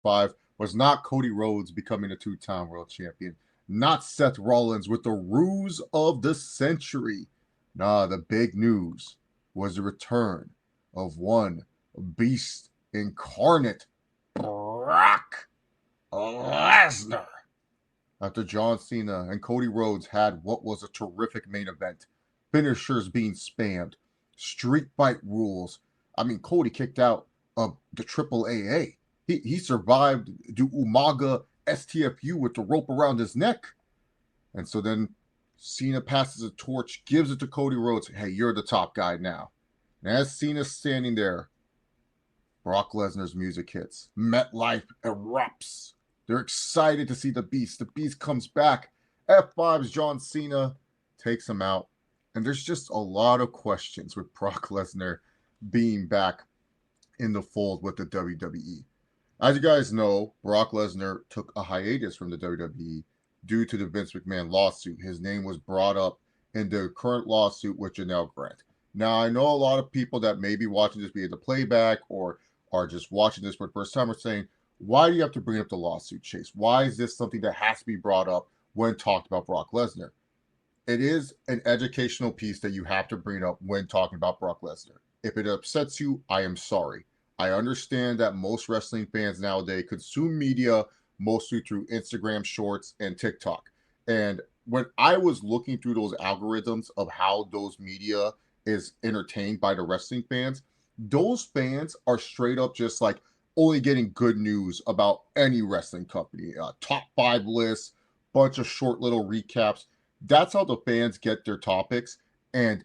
5 was not Cody Rhodes becoming a two-time world champion, not Seth Rollins with the ruse of the century. Nah, the big news was the return of one beast incarnate, Brock Lesnar. After John Cena and Cody Rhodes had what was a terrific main event, finishers being spammed, street fight rules. I mean, Cody kicked out of the Triple AA. He survived the Umaga STFU with the rope around his neck. And so then Cena passes a torch, gives it to Cody Rhodes. Hey, you're the top guy now. And as Cena's standing there, Brock Lesnar's music hits. MetLife erupts. They're excited to see the Beast. The Beast comes back. F5's John Cena takes him out. And there's just a lot of questions with Brock Lesnar being back in the fold with the WWE. As you guys know, Brock Lesnar took a hiatus from the WWE due to the Vince McMahon lawsuit. His name was brought up in the current lawsuit with Janelle Grant. Now, I know a lot of people that may be watching this via the playback or are just watching this for the first time are saying, why do you have to bring up the lawsuit, Chase? Why is this something that has to be brought up when talked about Brock Lesnar? It is an educational piece that you have to bring up when talking about Brock Lesnar. If it upsets you, I am sorry. I understand that most wrestling fans nowadays consume media mostly through Instagram shorts and TikTok. And when I was looking through those algorithms of how those media is entertained by the wrestling fans, those fans are straight up just like only getting good news about any wrestling company, top 5 lists, bunch of short little recaps. That's how the fans get their topics. And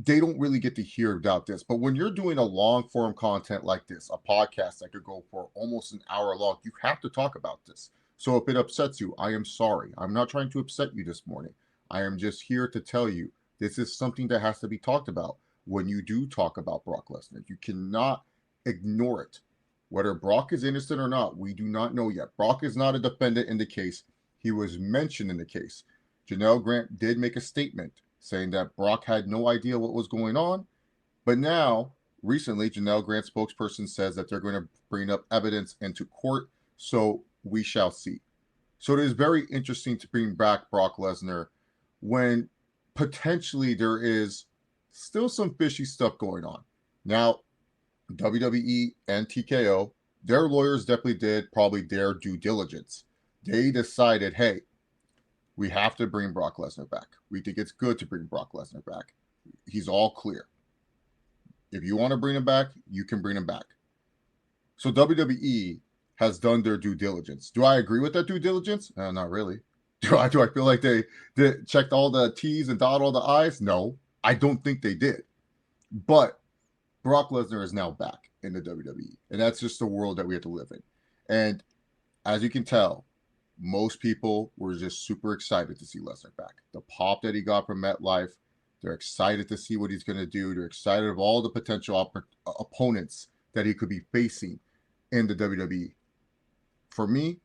they don't really get to hear about this. But when you're doing a long form content like this, a podcast that could go for almost an hour long, you have to talk about this. So if it upsets you, I am sorry. I'm not trying to upset you this morning. I am just here to tell you this is something that has to be talked about when you do talk about Brock Lesnar. You cannot ignore it. Whether Brock is innocent or not, we do not know yet. Brock is not a defendant in the case. He was mentioned in the case. Janelle Grant did make a statement saying that Brock had no idea what was going on. But now, recently, Janelle Grant's spokesperson says that they're going to bring up evidence into court. So we shall see. So it is very interesting to bring back Brock Lesnar when potentially there is still some fishy stuff going on. Now, WWE and TKO, their lawyers definitely did probably their due diligence. They decided, hey, we have to bring Brock Lesnar back. We think it's good to bring Brock Lesnar back. He's all clear. If you want to bring him back, you can bring him back. So WWE has done their due diligence. Do I agree with that due diligence? Not really. Do I feel like they checked all the T's and dotted all the I's? No, I don't think they did. But Brock Lesnar is now back in the WWE. And that's just the world that we have to live in. And as you can tell, most people were just super excited to see Lesnar back. The pop that he got from MetLife, they're excited to see what he's going to do. They're excited of all the potential opponents that he could be facing in the WWE. For me,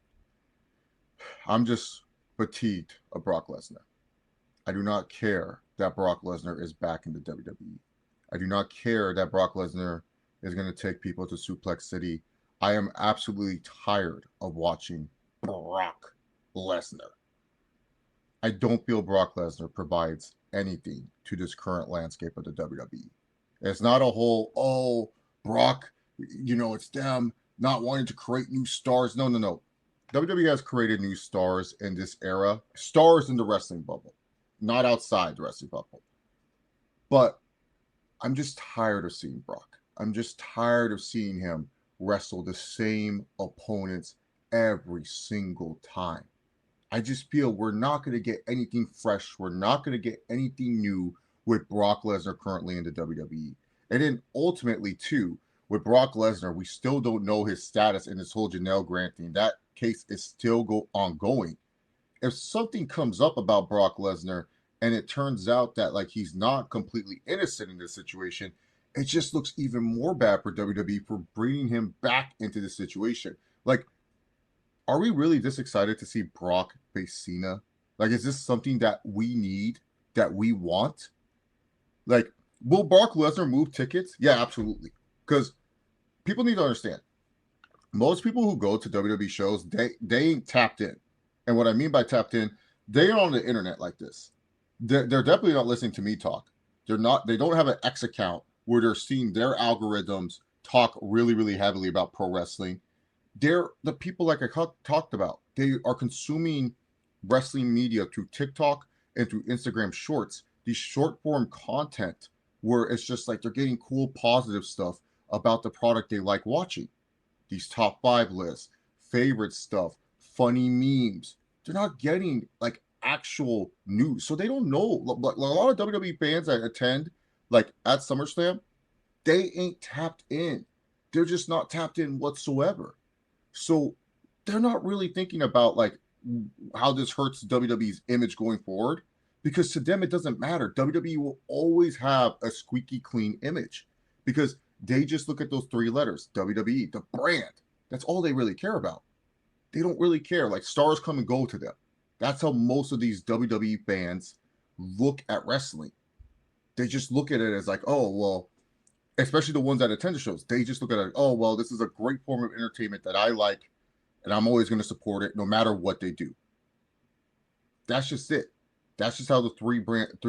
I'm just fatigued of Brock Lesnar. I do not care that Brock Lesnar is back in the WWE. I do not care that Brock Lesnar is going to take people to Suplex City. I am absolutely tired of watching Brock Lesnar. I don't feel Brock Lesnar provides anything to this current landscape of the WWE. It's not a whole, Brock, it's them not wanting to create new stars. No. WWE has created new stars in this era, stars in the wrestling bubble, not outside the wrestling bubble. But I'm just tired of seeing Brock. I'm just tired of seeing him wrestle the same opponents every single time. I just feel we're not going to get anything fresh. We're not going to get anything new with Brock Lesnar currently in the WWE. And then ultimately, too, with Brock Lesnar, we still don't know his status in this whole Janelle Grant thing. That case is still ongoing. If something comes up about Brock Lesnar and it turns out that he's not completely innocent in this situation, it just looks even more bad for WWE for bringing him back into the situation. Are we really this excited to see Brock face Cena? Is this something that we need, that we want? Will Brock Lesnar move tickets? Yeah, absolutely. Because people need to understand, most people who go to WWE shows, they ain't tapped in. And what I mean by tapped in, they are on the internet like this. They're definitely not listening to me talk. They're not. They don't have an X account where they're seeing their algorithms talk really, really heavily about pro wrestling. They're the people like I talked about. They are consuming wrestling media through TikTok and through Instagram Shorts. These short form content where it's just like they're getting cool, positive stuff about the product they like watching. These top five lists, favorite stuff, funny memes. They're not getting like actual news, so they don't know. Like a lot of WWE fans that attend, like at SummerSlam, they ain't tapped in. They're just not tapped in whatsoever. So they're not really thinking about like how this hurts WWE's image going forward, because to them it doesn't matter. WWE will always have a squeaky clean image because they just look at those three letters, WWE, the brand. That's all they really care about. They don't really care. Like stars come and go to them. That's how most of these WWE fans look at wrestling. They just look at it as like, oh, well, especially the ones that attend the shows, they just look at it, oh, well, this is a great form of entertainment that I like, and I'm always going to support it no matter what they do. That's just it. That's just how the three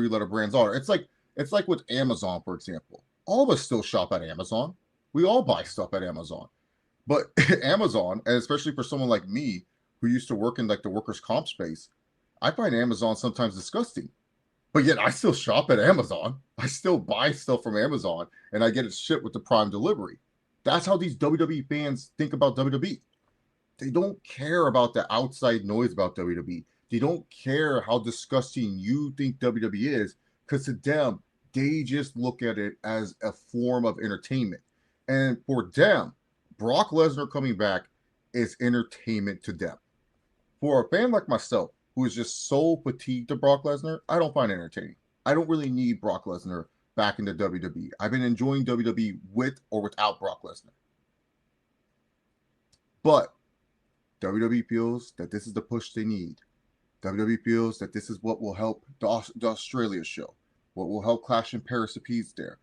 letter brands are. It's like with Amazon, for example. All of us still shop at Amazon. We all buy stuff at Amazon. But Amazon, and especially for someone like me who used to work in like the workers' comp space, I find Amazon sometimes disgusting. But yet I still shop at Amazon. I still buy stuff from Amazon and I get it shipped with the Prime delivery. That's how these WWE fans think about WWE. They don't care about the outside noise about WWE. They don't care how disgusting you think WWE is, because to them, they just look at it as a form of entertainment. And for them, Brock Lesnar coming back is entertainment to them. For a fan like myself, who is just so fatigued of Brock Lesnar, I don't find it entertaining. I don't really need Brock Lesnar back in the WWE. I've been enjoying WWE with or without Brock Lesnar. But WWE feels that this is the push they need. WWE feels that this is what will help the Australia show, what will help Clash in Paris appease there.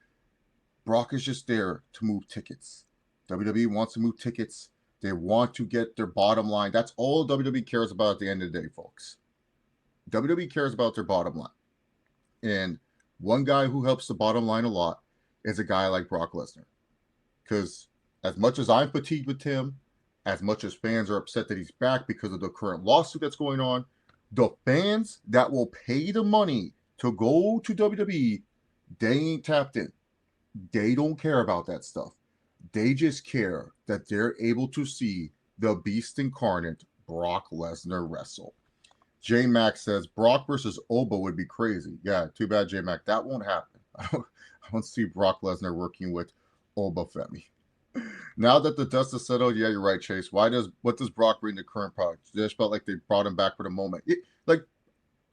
Brock is just there to move tickets. WWE wants to move tickets. They want to get their bottom line. That's all WWE cares about at the end of the day, folks. WWE cares about their bottom line. And one guy who helps the bottom line a lot is a guy like Brock Lesnar. Because as much as I'm fatigued with him, as much as fans are upset that he's back because of the current lawsuit that's going on, the fans that will pay the money to go to WWE, they ain't tapped in. They don't care about that stuff. They just care that they're able to see the beast incarnate, Brock Lesnar, wrestle. J Mac says Brock versus Oba would be crazy. Yeah, too bad, J Mac. That won't happen. I don't see Brock Lesnar working with Oba Femi. Now that the dust is settled, yeah, you're right, Chase. What does Brock bring to current product? They just felt like they brought him back for the moment. Like,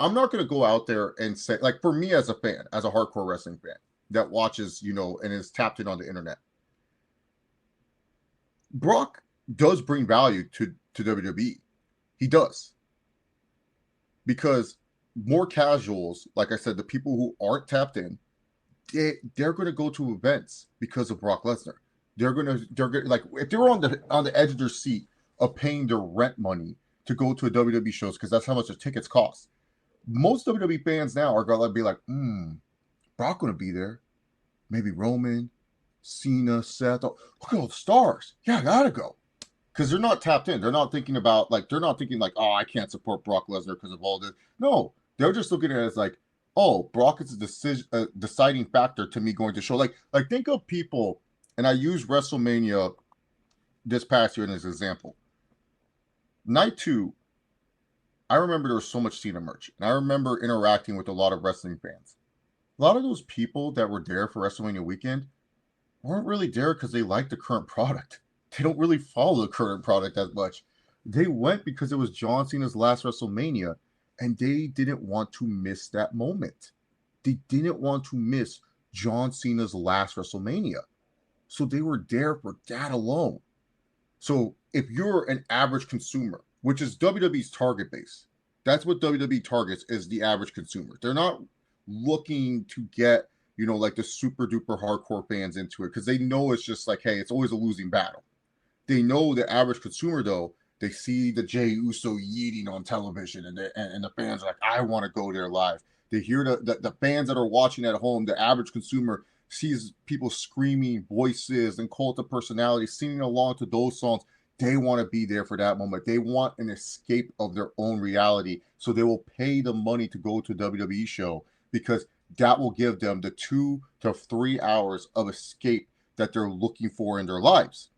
I'm not gonna go out there and say, like, for me as a fan, as a hardcore wrestling fan that watches, and is tapped in on the internet, Brock does bring value to WWE. He does. Because more casuals, like I said, the people who aren't tapped in, they're going to go to events because of Brock Lesnar. They're gonna like if they're on the edge of their seat of paying their rent money to go to a WWE shows because that's how much the tickets cost. Most WWE fans now are gonna be like, Brock gonna be there. Maybe Roman, Cena, Seth. Oh, look at all the stars. Yeah, I gotta go. Because they're not tapped in. They're not thinking about oh, I can't support Brock Lesnar because of all this. No, they're just looking at it as like, oh, Brock is a deciding factor to me going to show. Like think of people, and I use WrestleMania this past year as an example. Night 2, I remember there was so much Cena merch, and I remember interacting with a lot of wrestling fans. A lot of those people that were there for WrestleMania weekend weren't really there because they liked the current product. They don't really follow the current product as much. They went because it was John Cena's last WrestleMania, and they didn't want to miss that moment. They didn't want to miss John Cena's last WrestleMania. So they were there for that alone. So if you're an average consumer, which is WWE's target base, that's what WWE targets is the average consumer. They're not looking to get, like the super duper hardcore fans into it because they know it's just like, hey, it's always a losing battle. They know the average consumer, though, they see the Jey Uso yeeting on television, and the fans are like, I want to go there live. They hear the fans that are watching at home, the average consumer sees people screaming voices and cult of personality, singing along to those songs. They want to be there for that moment. They want an escape of their own reality. So they will pay the money to go to a WWE show because that will give them the 2 to 3 hours of escape that they're looking for in their lives.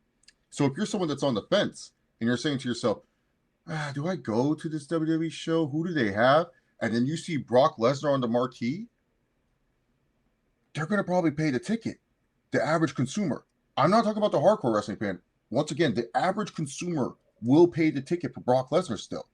So if you're someone that's on the fence and you're saying to yourself, do I go to this WWE show? Who do they have? And then you see Brock Lesnar on the marquee, they're going to probably pay the ticket. The average consumer. I'm not talking about the hardcore wrestling fan. Once again, the average consumer will pay the ticket for Brock Lesnar still.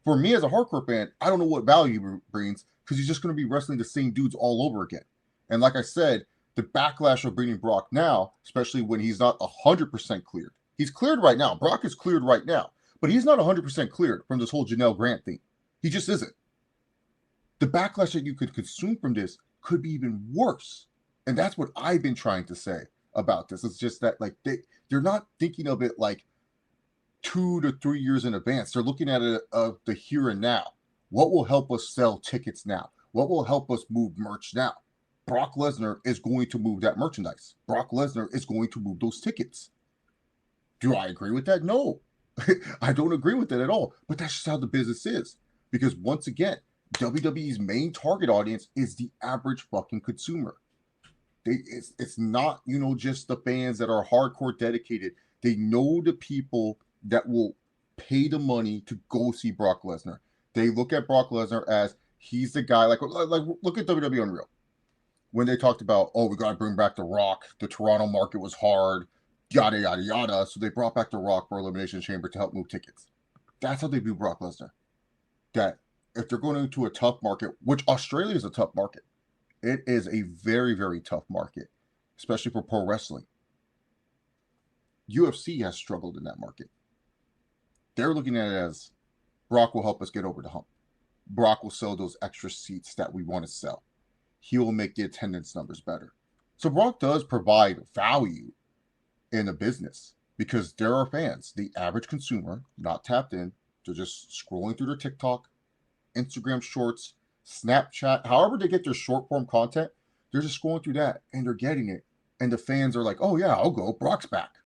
For me as a hardcore fan, I don't know what value he brings because he's just going to be wrestling the same dudes all over again. And like I said, the backlash of bringing Brock now, especially when he's not 100% cleared. He's cleared right now. Brock is cleared right now. But he's not 100% cleared from this whole Janelle Grant thing. He just isn't. The backlash that you could consume from this could be even worse. And that's what I've been trying to say about this. It's just that like they're not thinking of it like 2 to 3 years in advance. They're looking at it of the here and now. What will help us sell tickets now? What will help us move merch now? Brock Lesnar is going to move that merchandise. Brock Lesnar is going to move those tickets. Do I agree with that? No. I don't agree with it at all. But that's just how the business is. Because once again, WWE's main target audience is the average fucking consumer. It's not, just the fans that are hardcore dedicated. They know the people that will pay the money to go see Brock Lesnar. They look at Brock Lesnar as he's the guy, like look at WWE Unreal. When they talked about, we got to bring back The Rock. The Toronto market was hard, yada, yada, yada. So they brought back The Rock for Elimination Chamber to help move tickets. That's how they view Brock Lesnar. That if they're going into a tough market, which Australia is a tough market, it is a very, very tough market, especially for pro wrestling. UFC has struggled in that market. They're looking at it as Brock will help us get over the hump. Brock will sell those extra seats that we want to sell. He will make the attendance numbers better. So Brock does provide value in the business because there are fans, the average consumer, not tapped in. They're just scrolling through their TikTok, Instagram shorts, Snapchat, however they get their short form content, they're just scrolling through that and they're getting it. And the fans are like, oh yeah, I'll go. Brock's back.